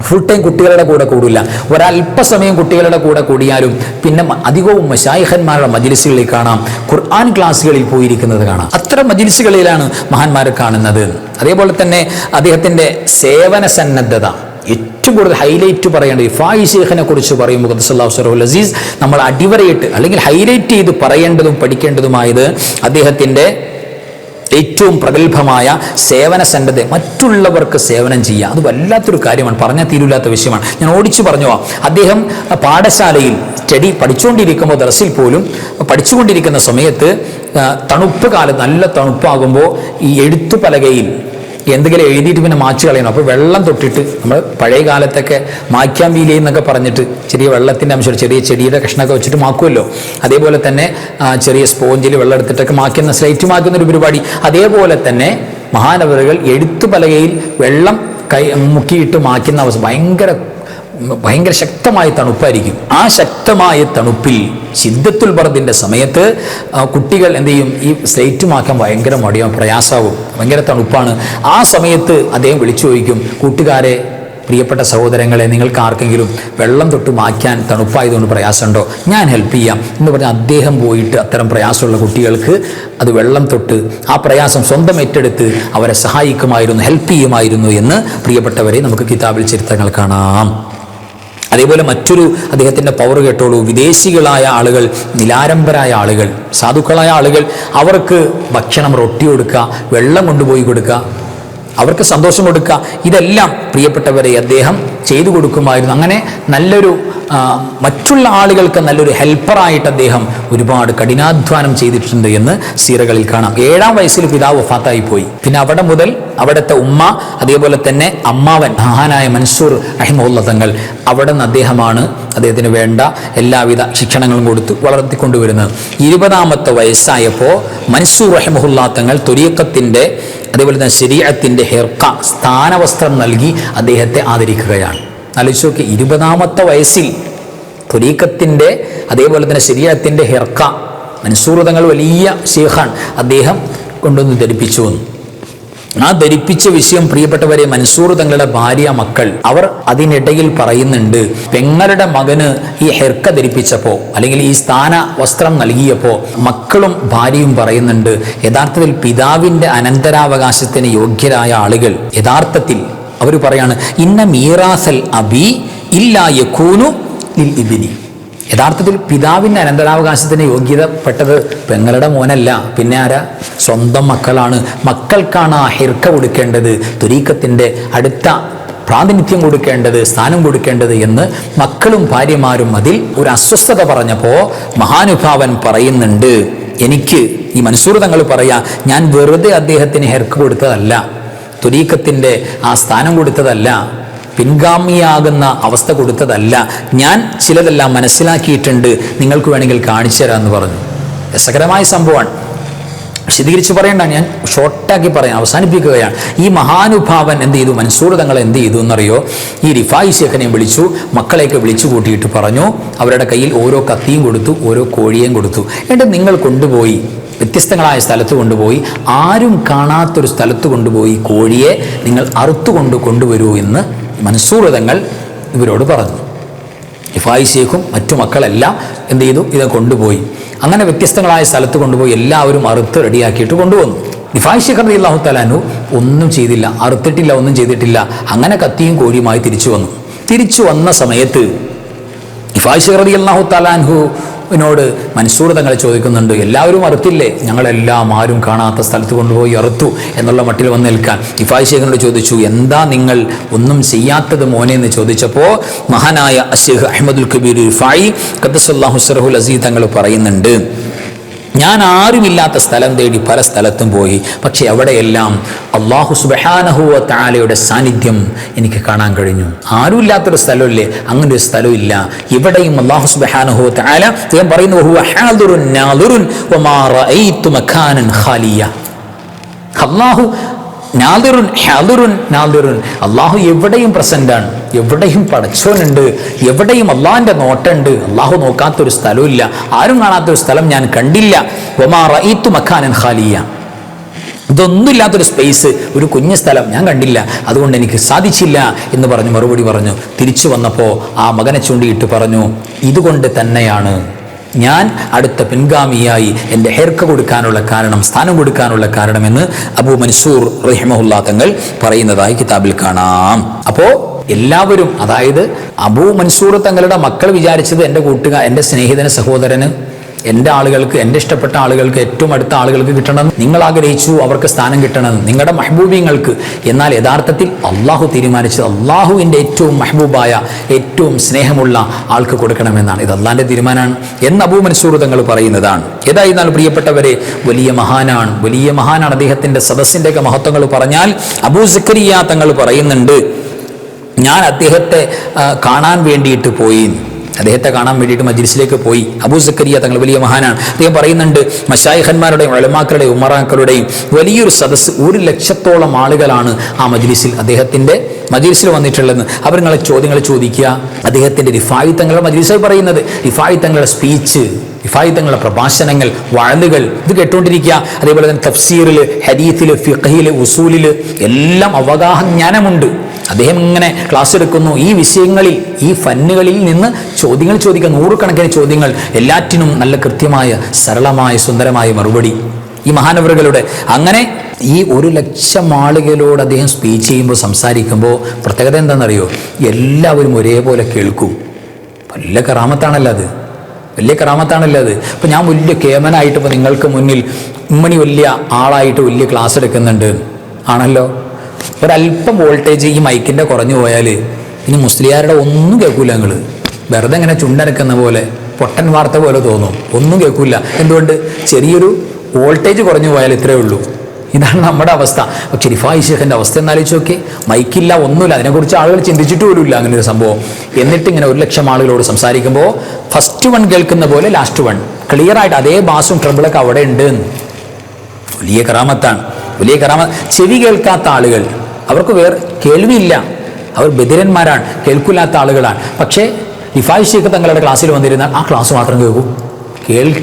ഫുൾ ടൈം കുട്ടികളുടെ കൂടെ കൂടില്ല, ഒരല്പസമയം കുട്ടികളുടെ കൂടെ കൂടിയാലും പിന്നെ അധികവും മശായിഖന്മാരുടെ മജ്ലിസുകളിൽ കാണാം, ഖുർആൻ ക്ലാസ്സുകളിൽ പോയിരിക്കുന്നത് കാണാം. അത്തരം മജ്ലിസുകളിലാണ് മഹാന്മാരെ കാണുന്നത്. അതേപോലെ തന്നെ അദ്ദേഹത്തിൻ്റെ സേവന സന്നദ്ധത ഏറ്റവും കൂടുതൽ ഹൈലൈറ്റ് പറയേണ്ടത് റിഫായി ശൈഖിനെ കുറിച്ച് പറയുമ്പോൾ ഖദ്ദസല്ലാഹു സിർറഹുൽ അസീസ് നമ്മൾ അടിവരയിട്ട് അല്ലെങ്കിൽ ഹൈലൈറ്റ് ചെയ്ത് പറയേണ്ടതും പഠിക്കേണ്ടതുമായത് അദ്ദേഹത്തിൻ്റെ ഏറ്റവും പ്രഗത്ഭമായ സേവന സന്നദ്ധത, മറ്റുള്ളവർക്ക് സേവനം ചെയ്യുക. അത് വല്ലാത്തൊരു കാര്യമാണ്, പറഞ്ഞാൽ തീരുല്ലാത്ത വിഷയമാണ്. ഞാൻ ഓടിച്ചു പറഞ്ഞു, അദ്ദേഹം പാഠശാലയിൽ സ്റ്റഡി പഠിച്ചുകൊണ്ടിരിക്കുമ്പോൾ, ദർസിൽ പോലും പഠിച്ചുകൊണ്ടിരിക്കുന്ന സമയത്ത് തണുപ്പ് കാലത്ത് നല്ല തണുപ്പാകുമ്പോൾ ഈ എഴുത്തുപലകയിൽ എന്തെങ്കിലും എഴുതിയിട്ട് പിന്നെ മാച്ച് കളയണം. അപ്പോൾ വെള്ളം തൊട്ടിട്ട്, നമ്മൾ പഴയ കാലത്തൊക്കെ മായ്ക്കാൻ വീലേ എന്നൊക്കെ പറഞ്ഞിട്ട് ചെറിയ വെള്ളത്തിൻ്റെ അംശം, ചെറിയ ചെടിയുടെ കഷ്ണമൊക്കെ വെച്ചിട്ട് മാക്കുമല്ലോ, അതേപോലെ തന്നെ ചെറിയ സ്പോഞ്ചിൽ വെള്ളം എടുത്തിട്ടൊക്കെ മാക്കുന്ന, സ്ലൈറ്റ് മാക്കുന്ന ഒരു പരിപാടി. അതേപോലെ തന്നെ മഹാനവറുകൾ എഴുത്തുപലകയിൽ വെള്ളം മുക്കിയിട്ട് മാക്കുന്ന അവസ്ഥ, ഭയങ്കര ശക്തമായ തണുപ്പായിരിക്കും. ആ ശക്തമായ തണുപ്പിൽ ശിദ്ദത്തുൽ ബർദിൻ്റെ സമയത്ത് കുട്ടികൾ എന്ത് ചെയ്യും, ഈ സ്ലേറ്റ് മാക്കാൻ ഭയങ്കര മടിയാവും, പ്രയാസമാവും, ഭയങ്കര തണുപ്പാണ്. ആ സമയത്ത് അദ്ദേഹം വിളിച്ചു ചോദിക്കും, കൂട്ടുകാരെ, പ്രിയപ്പെട്ട സഹോദരങ്ങളെ, നിങ്ങൾക്ക് ആർക്കെങ്കിലും വെള്ളം തൊട്ട് മായ്ക്കാൻ തണുപ്പായതുകൊണ്ട് പ്രയാസമുണ്ടോ? ഞാൻ ഹെൽപ്പ് ചെയ്യാം എന്ന് പറഞ്ഞാൽ അദ്ദേഹം പോയിട്ട് അത്തരം പ്രയാസമുള്ള കുട്ടികൾക്ക് അത് വെള്ളം തൊട്ട് ആ പ്രയാസം സ്വന്തം ഏറ്റെടുത്ത് അവരെ സഹായിക്കുമായിരുന്നു, ഹെൽപ്പ് ചെയ്യുമായിരുന്നു എന്ന് പ്രിയപ്പെട്ടവരെ നമുക്ക് കിതാബിൽ ചരിത്രങ്ങൾ കാണാം. അതേപോലെ മറ്റൊരു അദ്ദേഹത്തിൻ്റെ പവർ കേട്ടോളൂ, വിദേശികളായ ആളുകൾ, നിലാരംഭരായ ആളുകൾ, സാധുക്കളായ ആളുകൾ, അവർക്ക് ഭക്ഷണം, റൊട്ടി കൊടുക്കുക, വെള്ളം കൊണ്ടുപോയി കൊടുക്കുക, അവർക്ക് സന്തോഷം കൊടുക്കുക, ഇതെല്ലാം പ്രിയപ്പെട്ടവരെ അദ്ദേഹം ചെയ്തു കൊടുക്കുമായിരുന്നു. അങ്ങനെ നല്ലൊരു മറ്റുള്ള ആളുകൾക്ക് നല്ലൊരു ഹെൽപ്പറായിട്ട് അദ്ദേഹം ഒരുപാട് കഠിനാധ്വാനം ചെയ്തിട്ടുണ്ട് എന്ന് സീറകളിൽ കാണാം. 7-ാം വയസ്സിൽ പിതാവ് വഫാത്തായി പോയി. പിന്നെ അവിടെ മുതൽ അവിടുത്തെ ഉമ്മ, അതേപോലെ തന്നെ അമ്മാവൻ മഹാനായ മൻസൂർ റഹിമഹുല്ലാ തങ്ങൾ, അവിടെ നിന്ന് അദ്ദേഹമാണ് അദ്ദേഹത്തിന് വേണ്ട എല്ലാവിധ ശിക്ഷണങ്ങളും കൊടുത്ത് വളർത്തിക്കൊണ്ടുവരുന്നത്. 20-ാമത്തെ വയസ്സായപ്പോൾ മൻസൂർ റഹിമഹുല്ലാ തങ്ങൾ ത്വരീഖത്തിൻ്റെ അതേപോലെ തന്നെ ശരീഅത്തിൻ്റെ ഹിർഖ, സ്ഥാനവസ്ത്രം നൽകി അദ്ദേഹത്തെ ആദരിക്കുകയാണ്. ആലോചിച്ച് നോക്കി, 20-ാമത്തെ വയസ്സിൽ ത്വരീഖത്തിൻ്റെ അതേപോലെ തന്നെ ശരീഅത്തിൻ്റെ ഹിർഖ, മൻസൂർ തങ്ങൾ വലിയ ശൈഖാൻ, അദ്ദേഹം കൊണ്ടുവന്ന് ധരിപ്പിച്ചു വന്നു. ആ ധരിപ്പിച്ച വിഷയം പ്രിയപ്പെട്ടവരെ, മൻസൂർ തങ്ങളുടെ ഭാര്യ, മക്കൾ, അവർ അതിനിടയിൽ പറയുന്നുണ്ട്, പെങ്ങളുടെ മകന് ഈ ഹിർഖ ധരിപ്പിച്ചപ്പോൾ അല്ലെങ്കിൽ ഈ സ്ഥാന വസ്ത്രം നൽകിയപ്പോൾ മക്കളും ഭാര്യയും പറയുന്നുണ്ട്, യഥാർത്ഥത്തിൽ പിതാവിൻ്റെ അനന്തരാവകാശത്തിന് യോഗ്യരായ ആളുകൾ, യഥാർത്ഥത്തിൽ അവർ പറയാണ്, ഇന്ന മീറാസൽ അബി ഇല്ലാ യകൂനു ലിൽ ഇബ്നി, യഥാർത്ഥത്തിൽ പിതാവിൻ്റെ അനന്തരാവകാശത്തിന് യോഗ്യതപ്പെട്ടത് പെങ്ങളുടെ മോനല്ല, പിന്നെ ആരാ? സ്വന്തം മക്കളാണ്. മക്കൾക്കാണ് ആ ഹിർഖ കൊടുക്കേണ്ടത്, ത്വരീഖത്തിൻ്റെ അടുത്ത പ്രാതിനിധ്യം കൊടുക്കേണ്ടത്, സ്ഥാനം കൊടുക്കേണ്ടത് എന്ന് മക്കളും ഭാര്യമാരും അതിൽ ഒരു അസ്വസ്ഥത പറഞ്ഞപ്പോൾ മഹാനുഭാവൻ പറയുന്നുണ്ട്, എനിക്ക് ഈ മൻസൂർ തങ്ങൾ പറയാ, ഞാൻ വെറുതെ അദ്ദേഹത്തിന് ഹിർഖ കൊടുത്തതല്ല, ത്വരീഖത്തിൻ്റെ ആ സ്ഥാനം കൊടുത്തതല്ല, പിൻഗാമിയാകുന്ന അവസ്ഥ കൊടുത്തതല്ല, ഞാൻ ചിലതെല്ലാം മനസ്സിലാക്കിയിട്ടുണ്ട്, നിങ്ങൾക്ക് വേണമെങ്കിൽ കാണിച്ചു തരാമെന്ന് പറഞ്ഞു. രസകരമായ സംഭവമാണ്, വിശദീകരിച്ച് പറയണ്ട, ഞാൻ ഷോർട്ടാക്കി പറയാൻ അവസാനിപ്പിക്കുകയാണ്. ഈ മഹാനുഭാവൻ എന്ത് ചെയ്തു, മൻസൂർ തങ്ങൾ എന്ത് ചെയ്തു എന്നറിയോ, ഈ റിഫായി ശൈഖിനെ വിളിച്ചു, മക്കളെയൊക്കെ വിളിച്ചു കൂട്ടിയിട്ട് പറഞ്ഞു, അവരുടെ കയ്യിൽ ഓരോ കത്തിയും കൊടുത്തു, ഓരോ കോഴിയും കൊടുത്തു, എന്നിട്ട് നിങ്ങൾ കൊണ്ടുപോയി വ്യത്യസ്തങ്ങളായ സ്ഥലത്ത് കൊണ്ടുപോയി, ആരും കാണാത്തൊരു സ്ഥലത്ത് കൊണ്ടുപോയി കോഴിയെ നിങ്ങൾ കൊണ്ടുവരൂ എന്ന് മൻസൂർ തങ്ങൾ ഇവരോട് പറഞ്ഞു. റിഫായി ശൈഖും മറ്റു മക്കളെല്ലാം എന്ത് ചെയ്തു, ഇത് കൊണ്ടുപോയി. അങ്ങനെ വ്യത്യസ്തങ്ങളായ സ്ഥലത്ത് കൊണ്ടുപോയി എല്ലാവരും അറുത്ത് റെഡിയാക്കിയിട്ട് കൊണ്ടുവന്നു. റിഫായി ശൈഖ് റളിയല്ലാഹു തആല അൻഹു ഒന്നും ചെയ്തില്ല, അറുത്തിട്ടില്ല, ഒന്നും ചെയ്തിട്ടില്ല. അങ്ങനെ കത്തിയും കോഴിയുമായി തിരിച്ചു വന്നു. തിരിച്ചു വന്ന സമയത്ത് റിഫായി ശൈഖ് റളിയല്ലാഹു തആല അൻഹുവിനോട് മൻസൂർ തങ്ങൾ ചോദിക്കുന്നുണ്ട്, എല്ലാവരും അറുത്തില്ലേ? ഞങ്ങളെല്ലാം ആരും കാണാത്ത സ്ഥലത്ത് കൊണ്ടുപോയി അറുത്തു എന്നുള്ള മട്ടിൽ വന്ന് നിൽക്കാൻ റിഫായി ശൈഖിനോട് ചോദിച്ചു, എന്താ നിങ്ങൾ ഒന്നും ചെയ്യാത്തത് മോനെ എന്ന് ചോദിച്ചപ്പോൾ മഹാനായ ശൈഖ് അഹ്മദുൽ കബീർ റിഫായി ഖദ്ദസല്ലാഹു സിർറഹുൽ അസീസ് തങ്ങൾ പറയുന്നുണ്ട്, ഞാൻ ആരുമില്ലാത്ത സ്ഥലം തേടി പല സ്ഥലത്തും പോയി, പക്ഷെ അവിടെയെല്ലാം അല്ലാഹു സുബ്ഹാനഹു വ തആലയുടെ സാന്നിധ്യം എനിക്ക് കാണാൻ കഴിഞ്ഞു. ആരുമില്ലാത്തൊരു സ്ഥലമില്ലേ, അങ്ങനെ ഒരു സ്ഥലമില്ല. ഇവിടെയും അല്ലാഹു സുബ്ഹാനഹു വ തആല പറയുന്നു, വഹുവ ഹാദിറുൻ നാദിറുൻ വമാ റഅയ്തു മകാനൻ ഖാലിയ. അല്ലാഹു നാദിറുൻ ഹാദിറുൻ നാദിറുൻ. അള്ളാഹു എവിടെയും പ്രസന്റാണ്, എവിടെയും പടച്ചോനുണ്ട്, എവിടെയും അള്ളാഹിന്റെ നോട്ടുണ്ട്. അള്ളാഹു നോക്കാത്തൊരു സ്ഥലമില്ല, ആരും കാണാത്തൊരു സ്ഥലം ഞാൻ കണ്ടില്ല. വമാ റഅയ്തു മക്കാനൻ ഖാലിയ. ഇതൊന്നുമില്ലാത്തൊരു സ്പേസ്, ഒരു കുഞ്ഞു സ്ഥലം ഞാൻ കണ്ടില്ല, അതുകൊണ്ട് എനിക്ക് സാധിച്ചില്ല എന്ന് പറഞ്ഞു മറുപടി പറഞ്ഞു. തിരിച്ചു വന്നപ്പോൾ ആ മകനെ ചൂണ്ടിയിട്ട് പറഞ്ഞു, ഇതുകൊണ്ട് തന്നെയാണ് ഞാൻ അടുത്ത പിൻഗാമിയായി എൻ്റെ ഹെർക്ക കൊടുക്കാനുള്ള കാരണം, സ്ഥാനം കൊടുക്കാനുള്ള കാരണമെന്ന് അബൂ മൻസൂർ റഹിമഹുല്ലാ തങ്ങൾ പറയുന്നതായി കിതാബിൽ കാണാം. അപ്പോൾ എല്ലാവരും, അതായത് അബൂ മൻസൂർ തങ്ങളുടെ മക്കൾ വിചാരിച്ചത് എൻ്റെ എൻ്റെ സ്നേഹിതന്, സഹോദരന്, എൻ്റെ ആളുകൾക്ക്, എൻ്റെ ഇഷ്ടപ്പെട്ട ആളുകൾക്ക്, ഏറ്റവും അടുത്ത ആളുകൾക്ക് കിട്ടണം. നിങ്ങൾ ആഗ്രഹിച്ചു അവർക്ക് സ്ഥാനം കിട്ടണം, നിങ്ങളുടെ മഹബൂബിങ്ങൾക്ക്. എന്നാൽ യഥാർത്ഥത്തിൽ അള്ളാഹു തീരുമാനിച്ചത് അള്ളാഹുവിൻ്റെ ഏറ്റവും മഹബൂബായ, ഏറ്റവും സ്നേഹമുള്ള ആൾക്ക് കൊടുക്കണമെന്നാണ്. ഇത് അള്ളാഹിൻ്റെ തീരുമാനമാണ് എന്ന് അബൂ മൻസൂർ തങ്ങൾ പറയുന്നതാണ്. ഏതായിരുന്നാലും പ്രിയപ്പെട്ടവരെ, വലിയ മഹാനാണ്, വലിയ മഹാനാണ്. അദ്ദേഹത്തിൻ്റെ സദസ്സിൻ്റെയൊക്കെ മഹത്വങ്ങൾ പറഞ്ഞാൽ അബൂ സക്കരിയ തങ്ങൾ പറയുന്നുണ്ട്, ഞാൻ അദ്ദേഹത്തെ കാണാൻ വേണ്ടിയിട്ട് പോയി, അദ്ദേഹത്തെ കാണാൻ വേണ്ടിയിട്ട് മജ്ലിസിലേക്ക് പോയി. അബൂ സക്കരിയ തങ്ങൾ വലിയ മഹാനാണ്. അദ്ദേഹം പറയുന്നുണ്ട്, മശായിഖന്മാരുടെയും ഉലമാക്കളുടെയും ഉമറാക്കളുടെയും വലിയൊരു സദസ്സ്, 100,000-ഓളം ആളുകളാണ് ആ മജ്ലിസിൽ, അദ്ദേഹത്തിൻ്റെ മജ്ലിസിൽ വന്നിട്ടുള്ളതെന്ന്. അവർ നിങ്ങളെ ചോദ്യങ്ങൾ ചോദിക്കുക. അദ്ദേഹത്തിൻ്റെ റിഫായി തങ്ങളുടെ മജ്ലിസായി പറയുന്നത്, റിഫായി തങ്ങളുടെ സ്പീച്ച്, റിഫായി തങ്ങളുടെ പ്രഭാഷണങ്ങൾ, വഅലുകൾ, ഇത് കേട്ടുകൊണ്ടിരിക്കുക. അതേപോലെ തന്നെ തഫ്സീറിൽ, ഹദീസിൽ, ഫിഖ്ഹിൽ, ഉസൂലിൽ എല്ലാം അവഗാഹജ്ഞാനമുണ്ട്. അദ്ദേഹം ഇങ്ങനെ ക്ലാസ് എടുക്കുന്നു. ഈ വിഷയങ്ങളിൽ, ഈ ഫന്നുകളിൽ നിന്ന് ചോദ്യങ്ങൾ ചോദിക്കുക, 100 ചോദ്യങ്ങൾ, എല്ലാറ്റിനും നല്ല കൃത്യമായ, സരളമായ, സുന്ദരമായ മറുപടി ഈ മഹാനവറുകളുടെ. അങ്ങനെ ഈ 100,000 ആളുകളോട് അദ്ദേഹം സ്പീച്ച് ചെയ്യുമ്പോൾ, സംസാരിക്കുമ്പോൾ പ്രത്യേകത എന്താണെന്നറിയോ? എല്ലാവരും ഒരേപോലെ കേൾക്കും. വലിയ കറാമത്താണല്ലോ അത്, വലിയ കറാമത്താണല്ലോ അത്. ഇപ്പം ഞാൻ വലിയ കേമനായിട്ട് ഇപ്പോൾ നിങ്ങൾക്ക് മുന്നിൽ ഉമ്മണി വലിയ ആളായിട്ട് വലിയ ക്ലാസ് എടുക്കുന്നുണ്ട്, ആണല്ലോ. ഒരല്പം വോൾട്ടേജ് ഈ മൈക്കിൻ്റെ കുറഞ്ഞു പോയാൽ ഇനി മുസ്ലിയാരുടെ ഒന്നും കേൾക്കൂല. നിങ്ങൾ വെറുതെ ഇങ്ങനെ ചുണ്ടനക്കുന്ന പോലെ, പൊട്ടൻ വാർത്ത പോലെ തോന്നും, ഒന്നും കേൾക്കൂല. എന്തുകൊണ്ട്? ചെറിയൊരു വോൾട്ടേജ് കുറഞ്ഞു പോയാൽ ഇത്രയേ ഉള്ളൂ. ഇതാണ് നമ്മുടെ അവസ്ഥ. പക്ഷെ റിഫായി ഷേഖിൻ്റെ അവസ്ഥ എന്നാലോചിച്ച് നോക്കി, മൈക്കില്ല, ഒന്നുമില്ല, അതിനെക്കുറിച്ച് ആളുകൾ ചിന്തിച്ചിട്ട് പോലും ഇല്ല അങ്ങനെ ഒരു സംഭവം. എന്നിട്ട് ഇങ്ങനെ 100,000 ആളുകളോട് സംസാരിക്കുമ്പോൾ ഫസ്റ്റ് വൺ കേൾക്കുന്ന പോലെ ലാസ്റ്റ് വൺ ക്ലിയറായിട്ട് അതേ ബാസും ട്രബിളൊക്കെ അവിടെ ഉണ്ട്. വലിയ കറാമത്താണ്, വലിയ കറാമത്ത്. ചെവി കേൾക്കാത്ത ആളുകൾ, അവർക്ക് വേറെ കേൾവിയില്ല, അവർ ബദിരന്മാരാണ്, കേൾക്കില്ലാത്ത ആളുകളാണ്. പക്ഷേ റിഫായി ഷേഖ് തങ്ങളുടെ ക്ലാസ്സിൽ വന്നിരുന്നാൽ ആ ക്ലാസ് മാത്രം കേൾക്കും,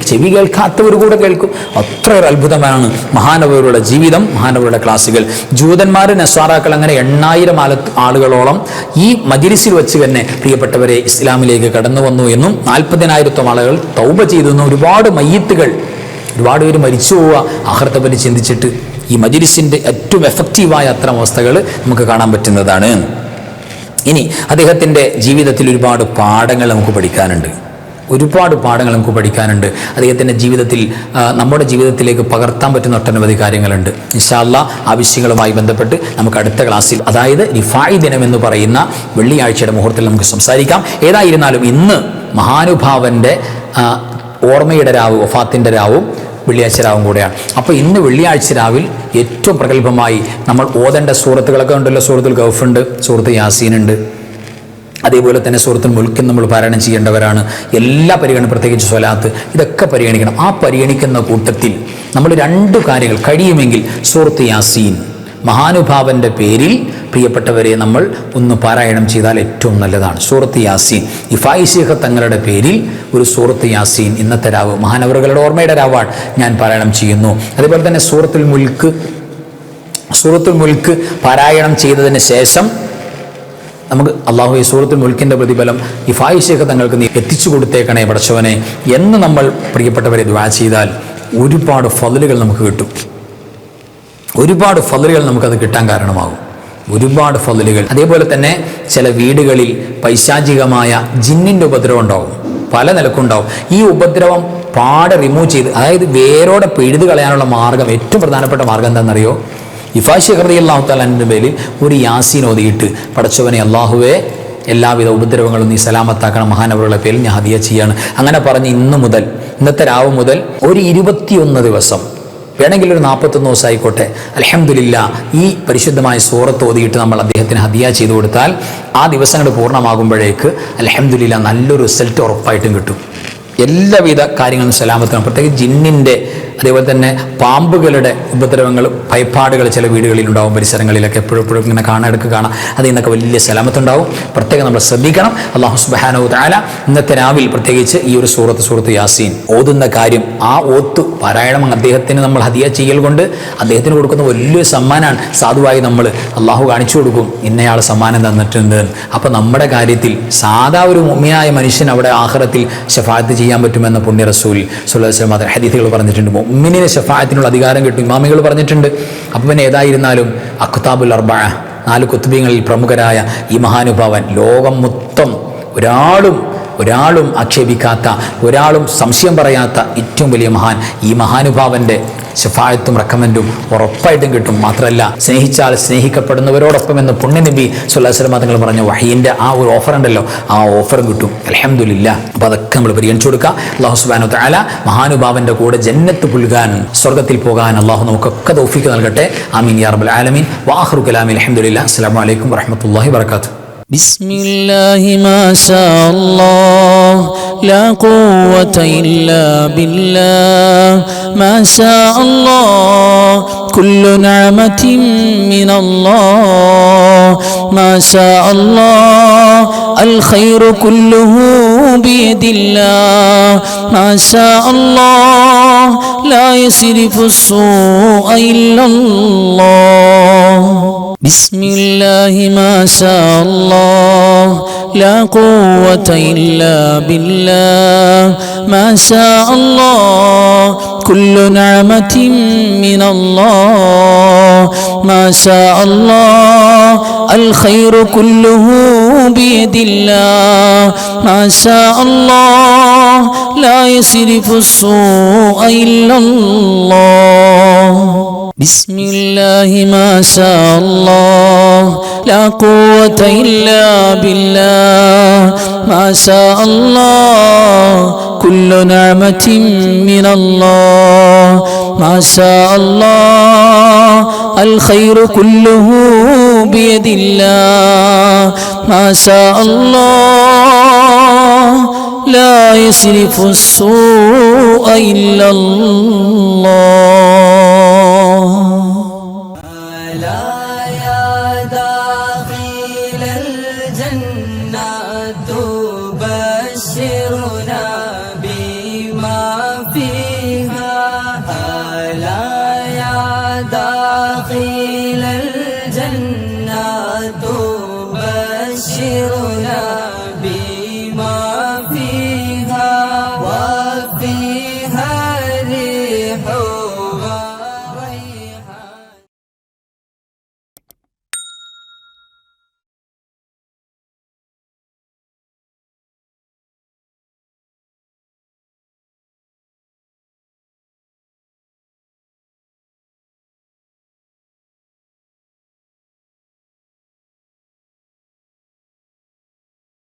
ചെവി കേൾക്കാത്തവർ കൂടെ കേൾക്കും. അത്ര ഒരു അത്ഭുതമാണ് മഹാനവരുടെ ജീവിതം, മഹാനവരുടെ ക്ലാസ്സുകൾ. ജൂതന്മാർ, നസ്വാറാക്കൾ, അങ്ങനെ 8,000 ആളുകളോളം ഈ മജ്ലിസിൽ വെച്ച് തന്നെ പ്രിയപ്പെട്ടവരെ ഇസ്ലാമിലേക്ക് കടന്നു വന്നു എന്നും 40,000 ആളുകൾ തൗബ ചെയ്തു എന്നും, ഒരുപാട് മയ്യിത്തുകൾ, ഒരുപാട് പേര് മരിച്ചു പോവുക ആഖിറത്തെ പറ്റി ചിന്തിച്ചിട്ട്. ഈ മജ്ലിസിൻ്റെ ഏറ്റവും എഫക്റ്റീവായ അത്തരം അവസ്ഥകൾ നമുക്ക് കാണാൻ പറ്റുന്നതാണ്. ഇനി അദ്ദേഹത്തിൻ്റെ ജീവിതത്തിൽ ഒരുപാട് പാഠങ്ങൾ നമുക്ക് പഠിക്കാനുണ്ട്, ഒരുപാട് പാഠങ്ങൾ നമുക്ക് പഠിക്കാനുണ്ട്. അദ്ദേഹത്തിൻ്റെ ജീവിതത്തിൽ, നമ്മുടെ ജീവിതത്തിലേക്ക് പകർത്താൻ പറ്റുന്ന ഒട്ടനവധി കാര്യങ്ങളുണ്ട്. ഇൻഷാ അല്ലാഹ് ആ വിഷയങ്ങളുമായി ബന്ധപ്പെട്ട് നമുക്ക് അടുത്ത ക്ലാസ്സിൽ, അതായത് റിഫായി ദിനം എന്ന് പറയുന്ന വെള്ളിയാഴ്ചയുടെ മുഹൂർത്തത്തിൽ നമുക്ക് സംസാരിക്കാം. ഏതായിരുന്നാലും ഇന്ന് മഹാനുഭാവൻ്റെ ഓർമ്മയുടെ രാവ്, വഫാത്തിൻ്റെ രാവും വെള്ളിയാഴ്ച രാവും കൂടെയാണ്. അപ്പോൾ ഇന്ന് വെള്ളിയാഴ്ച രാവിൽ ഏറ്റവും പ്രഗത്ഭമായി നമ്മൾ ഓതേണ്ട സൂറത്തുകളൊക്കെ ഉണ്ടല്ലോ. സൂറത്തുൽ ഗൗഫുണ്ട്, സൂറത്ത് യാസീനുണ്ട്, അതേപോലെ തന്നെ സൂറത്തുൽ മുൽക്ക് നമ്മൾ പാരായണം ചെയ്യേണ്ടവരാണ്. എല്ലാ പരിഗണന, പ്രത്യേകിച്ച് സ്വലാത്ത്, ഇതൊക്കെ പരിഗണിക്കണം. ആ പരിഗണിക്കുന്ന കൂട്ടത്തിൽ നമ്മൾ 2 കാര്യങ്ങൾ കഴിയുമെങ്കിൽ സൂറത്ത് യാസീൻ, മഹാനുഭാവൻ്റെ പേരിൽ പ്രിയപ്പെട്ടവരെ നമ്മൾ ഒന്ന് പാരായണം ചെയ്താൽ ഏറ്റവും നല്ലതാണ്. സൂറത്ത് യാസീൻ, റിഫായി ഷേഖ് തങ്ങളുടെ പേരിൽ ഒരു സൂറത്ത് യാസീൻ ഇന്നത്തെ രാവ്, മഹാനവറുകളുടെ ഓർമ്മയുടെ രാവാണ്, ഞാൻ പാരായണം ചെയ്യുന്നു. അതേപോലെ തന്നെ സൂറത്തുൽ മുൽക്ക് പാരായണം ചെയ്തതിന് ശേഷം നമുക്ക് അള്ളാഹു ഈ സൂറത്തുൽ മുൽക്കിൻ്റെ പ്രതിഫലം റിഫായി ഷേഖ് തങ്ങൾക്ക് നീ എത്തിച്ചു കൊടുത്തേക്കണേ പടച്ചവനെ എന്ന് നമ്മൾ പ്രിയപ്പെട്ടവരെ ദുആ ചെയ്താൽ ഒരുപാട് ഫضലുകൾ നമുക്ക് കിട്ടും. ഒരുപാട് ഫضലുകൾ നമുക്കത് കിട്ടാൻ കാരണമാകും, ഒരുപാട് ഫضലുകൾ. അതേപോലെ തന്നെ ചില വീടുകളിൽ പൈശാചികമായ ജിന്നിൻ്റെ ഉപദ്രവം ഉണ്ടാവും, പല നിലക്കുണ്ടാവും. ഈ ഉപദ്രവം പാടെ റിമൂവ് ചെയ്ത്, അതായത് വേരോടെ പിഴുത് കളയാനുള്ള മാർഗം, ഏറ്റവും പ്രധാനപ്പെട്ട മാർഗം എന്താണെന്നറിയോ? റിഫായി ഷേഖ് റളിയല്ലാഹു തആലയുടെ പേരിൽ ഒരു യാസീൻ ഓതിയിട്ട് പടച്ചവനെ അല്ലാഹുവേ എല്ലാവിധ ഉപദ്രവങ്ങളും നീ സലാമത്താക്കണം, മഹാനവറുകളുടെ പേരിൽ ഞാൻ ഹദിയ ചെയ്യാണ്. അങ്ങനെ പറഞ്ഞ് ഇന്ന് മുതൽ, ഇന്നത്തെ രാവ് മുതൽ ഒരു 21 ദിവസം, വേണമെങ്കിൽ ഒരു 41 ദിവസം ആയിക്കോട്ടെ, അൽഹംദുലില്ലാ ഈ പരിശുദ്ധമായ സൂറത്ത് ഓതിയിട്ട് നമ്മൾ അദ്ദേഹത്തിന് ഹദിയ ചെയ്തു കൊടുത്താൽ ആ ദിവസങ്ങൾ പൂർണ്ണമാകുമ്പോഴേക്ക് അൽഹംദുലില്ലാ നല്ലൊരു റിസൾട്ട് ഉറപ്പായിട്ടും കിട്ടും. എല്ലാവിധ കാര്യങ്ങളും സലാമത്തിനും, പ്രത്യേകിച്ച് ജിന്നിൻ്റെ അതേപോലെ തന്നെ പാമ്പുകളുടെ ഉപദ്രവങ്ങൾ, ഭയപ്പാടുകൾ ചില വീടുകളിൽ ഉണ്ടാവും, പരിസരങ്ങളിലൊക്കെ എപ്പോഴും ഇങ്ങനെ ഇടയ്ക്ക് കാണാം. അതിൽ നിന്നൊക്കെ വലിയ സലാമത്തുണ്ടാവും. പ്രത്യേകം നമ്മൾ ശ്രദ്ധിക്കണം. അല്ലാഹു സുബ്ഹാനഹു വ തആല ഇന്നത്തെ രാവിൽ പ്രത്യേകിച്ച് ഈ ഒരു സൂറത്ത് യാസീൻ ഓതുന്ന കാര്യം, ആ ഓത്ത് പാരായണം അദ്ദേഹത്തിന് നമ്മൾ ഹദിയ ചെയ്യൽ കൊണ്ട് അദ്ദേഹത്തിന് കൊടുക്കുന്ന വലിയൊരു സമ്മാനമാണ്. സാധുവായി നമ്മൾ അള്ളാഹു കാണിച്ചു കൊടുക്കും, ഇന്നയാൾ സമ്മാനം തന്നിട്ടുണ്ട്. അപ്പം നമ്മുടെ കാര്യത്തിൽ സാധാ ഒരു മുഅ്മിനായ മനുഷ്യൻ അവിടെ ആഖിറത്തിൽ ശഫാഅത്ത് ചെയ്യാൻ പറ്റുമെന്ന് പുണ്യ റസൂൽ സ്വല്ലല്ലാഹു അലൈഹി വസല്ലം ഹദീസുകൾ പറഞ്ഞിട്ടുണ്ട്. മുഅ്മിനിന് ശഫാഅത്തിനുള്ള അധികാരം കിട്ടും, ഇമാമികൾ പറഞ്ഞിട്ടുണ്ട്. അപ്പം പിന്നെ ഏതായിരുന്നാലും അഖ്താബുൽ അർബഅ, 4 കുത്തുബീങ്ങളിൽ പ്രമുഖരായ ഈ മഹാനുഭാവൻ, ലോകം മൊത്തം ഒരാളും ആക്ഷേപിക്കാത്ത, ഒരാളും സംശയം പറയാത്ത ഏറ്റവും വലിയ മഹാൻ, ഈ മഹാനുഭാവന്റെ ശഫാഅത്തും റെക്കമെൻഡും ഉറപ്പായിട്ടും കിട്ടും. മാത്രമല്ല, സ്നേഹിച്ചാൽ സ്നേഹിക്കപ്പെടുന്നവരോടൊപ്പം എന്ന് പുണ്യനബി സ്വല്ലല്ലാഹു അലൈഹി വസല്ലം തങ്ങൾ പറഞ്ഞ വഹീൻ്റെ ആ ഒരു ഓഫർ ഉണ്ടല്ലോ, ആ ഓഫറും കിട്ടും. അൽഹംദുലില്ലാഹ്. അപ്പോൾ അതൊക്കെ നമ്മൾ പരിഗണിച്ചു കൊടുക്കുക. അല്ലാഹു സുബ്ഹാനഹു വ തആല മഹാനുഭാവന്റെ കൂടെ ജന്നത്ത് പുൽകാൻ, സ്വർഗ്ഗത്തിൽ പോകാൻ അല്ലാഹു നമുക്കൊക്കെ തൗഫീഖ് നൽകട്ടെ. ആമീൻ യാ റബ്ബൽ ആലമീൻ. വആഖിറു കലാമി അൽഹംദുലില്ലാഹ്. അസ്സലാമു അലൈക്കും വറഹ്മത്തുള്ളാഹി വബറകാതുഹു.
بسم الله ما شاء الله لا قوة إلا بالله ما شاء الله كل نعمة من الله ما شاء الله الخير كله بيد الله ما شاء الله لا يصرف السوء إلا الله بسم الله ما شاء الله لا قوة إلا بالله ما شاء الله كل نعمة من الله ما شاء الله الخير كله بيد الله ما شاء الله لا يصرف السوء إلا الله بسم الله ما شاء الله لا قوة إلا بالله ما شاء الله كل نعمة من الله ما شاء الله الخير كله بيد الله ما شاء الله لا يصرف السوء إلا الله
ألا يا داخل الجنة تبشرنا بما فيها ألا يا داخل الجنة